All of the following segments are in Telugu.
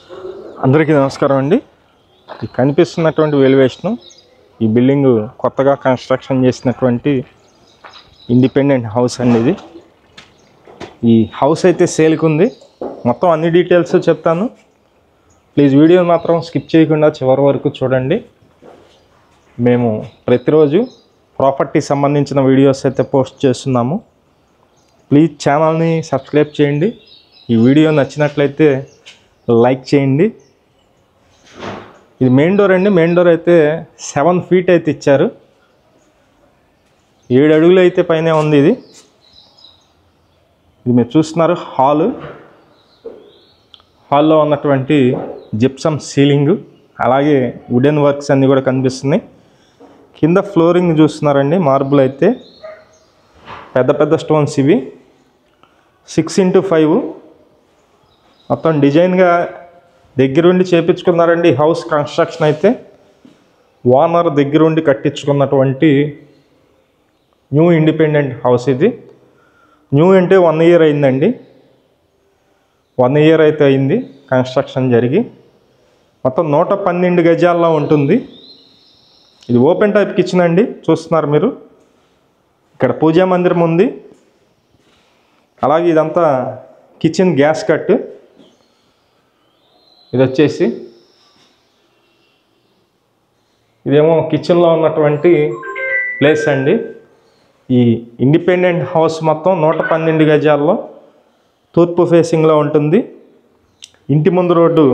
అందరికీ నమస్కారం అండి. ఈ కనిపిస్తున్నటువంటి ఎలివేషను ఈ బిల్డింగ్ కొత్తగా కన్స్ట్రక్షన్ చేసినటువంటి ఇండిపెండెంట్ హౌస్ అండి. ఇది ఈ హౌస్ అయితే సేల్కి ఉంది. మొత్తం అన్ని డీటెయిల్స్ చెప్తాను. ప్లీజ్ వీడియో మాత్రం స్కిప్ చేయకుండా చివరి వరకు చూడండి. మేము ప్రతిరోజు ప్రాపర్టీ సంబంధించిన వీడియోస్ అయితే పోస్ట్ చేస్తున్నాము. ప్లీజ్ ఛానల్ని సబ్స్క్రైబ్ చేయండి. ఈ వీడియో నచ్చినట్లయితే లైక్ చేయండి. ఇది మెయిన్ డోర్ అండి. మెయిన్ డోర్ అయితే 7 feet అయితే ఇచ్చారు. 7 అడుగులు అయితే పైనే ఉంది. ఇది మీరు చూస్తున్నారు హాల్లో ఉన్నటువంటి జిప్సమ్ సీలింగు, అలాగే వుడెన్ వర్క్స్ అన్నీ కూడా కనిపిస్తున్నాయి. కింద ఫ్లోరింగ్ చూస్తున్నారండి, మార్బుల్ అయితే పెద్ద పెద్ద స్టోన్స్. ఇవి 6x5 మొత్తం డిజైన్గా దగ్గరుండి చేపించుకున్నారండి. హౌస్ కన్స్ట్రక్షన్ అయితే ఓనర్ దగ్గరుండి కట్టించుకున్నటువంటి న్యూ ఇండిపెండెంట్ హౌస్. ఇది న్యూ అంటే 1 year అయిందండి. 1 year అయితే అయింది కన్స్ట్రక్షన్ జరిగి. మొత్తం 112 గజాల్లో ఉంటుంది. ఇది ఓపెన్ టైప్ కిచెన్ అండి. చూస్తున్నారు మీరు, ఇక్కడ పూజా మందిరం ఉంది. అలాగే ఇదంతా కిచెన్ గ్యాస్ కట్. ఇది వచ్చేసి ఇదేమో కిచెన్లో ఉన్నటువంటి ప్లేస్ అండి. ఈ ఇండిపెండెంట్ హౌస్ మొత్తం 112 గజాల్లో తూర్పు ఫేసింగ్లో ఉంటుంది. ఇంటి ముందు రోడ్డు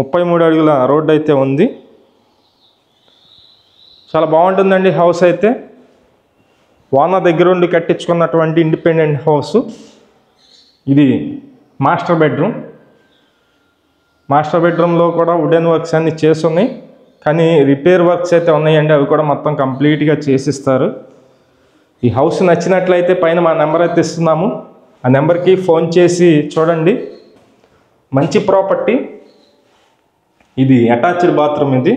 33 అడుగుల రోడ్డు అయితే ఉంది. చాలా బాగుంటుందండి హౌస్ అయితే. ఓనర్ దగ్గరుండి కట్టించుకున్నటువంటి ఇండిపెండెంట్ హౌస్. ఇది మాస్టర్ బెడ్రూమ్లో కూడా వుడెన్ వర్క్స్ అన్నీ చేస్తున్నాయి, కానీ రిపేర్ వర్క్స్ అయితే ఉన్నాయండి. అవి కూడా మొత్తం కంప్లీట్గా చేసిస్తారు. ఈ హౌస్ నచ్చినట్లయితే పైన మా నెంబర్ అయితే ఇస్తున్నాము. ఆ నెంబర్కి ఫోన్ చేసి చూడండి. మంచి ప్రాపర్టీ. ఇది అటాచ్డ్ బాత్రూమ్. ఇది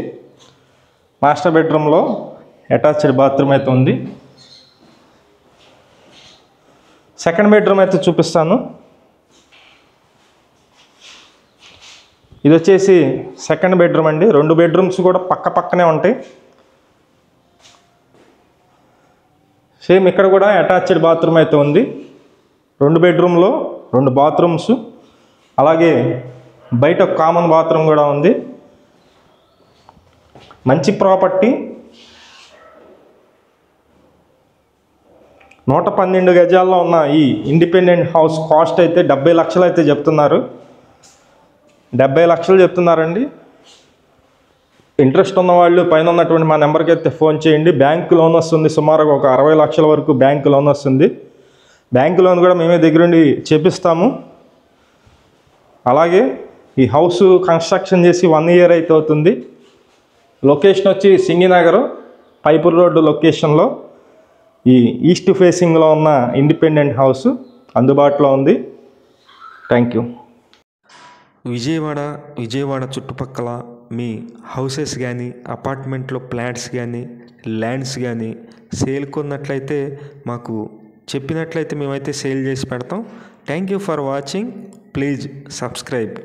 మాస్టర్ బెడ్రూమ్లో అటాచ్డ్ బాత్రూమ్ అయితే ఉంది. సెకండ్ బెడ్రూమ్ అయితే చూపిస్తాను. ఇది వచ్చేసి సెకండ్ బెడ్రూమ్ అండి. 2 bedrooms కూడా పక్కనే ఉంటాయి. సేమ్ ఇక్కడ కూడా అటాచ్డ్ బాత్రూమ్ అయితే ఉంది. 2 bedroomలో 2 bathrooms, అలాగే బయట కామన్ బాత్రూమ్ కూడా ఉంది. మంచి ప్రాపర్టీ. 112 గజాల్లో ఉన్న ఈ ఇండిపెండెంట్ హౌస్ కాస్ట్ అయితే 70 లక్షలు అయితే చెప్తున్నారు. 70 లక్షలు చెప్తున్నారండి. ఇంట్రెస్ట్ ఉన్నవాళ్ళు పైన ఉన్నటువంటి మా నెంబర్కి అయితే ఫోన్ చేయండి. బ్యాంక్ లోన్ వస్తుంది. సుమారుగా ఒక 60 లక్షల వరకు బ్యాంక్ లోన్ వస్తుంది. బ్యాంక్ లోన్ కూడా మేమే దగ్గరుండి చేపిస్తాము. అలాగే ఈ హౌస్ కన్స్ట్రక్షన్ చేసి 1 year అయితే అవుతుంది. లొకేషన్ వచ్చి సింగినగర్ పైపూర్ రోడ్డు లొకేషన్లో ఈ ఈస్ట్ ఫేసింగ్లో ఉన్న ఇండిపెండెంట్ హౌస్ అందుబాటులో ఉంది. Thank you. విజయవాడ చుట్టుపక్కల మీ హౌసెస్ కానీ, అపార్ట్మెంట్లో ఫ్లాట్స్ కానీ, ల్యాండ్స్ కానీ సేల్ కొన్నట్లయితే మాకు చెప్పినట్లయితే మేమైతే సేల్ చేసి పెడతాం. Thank you for watching. Please subscribe.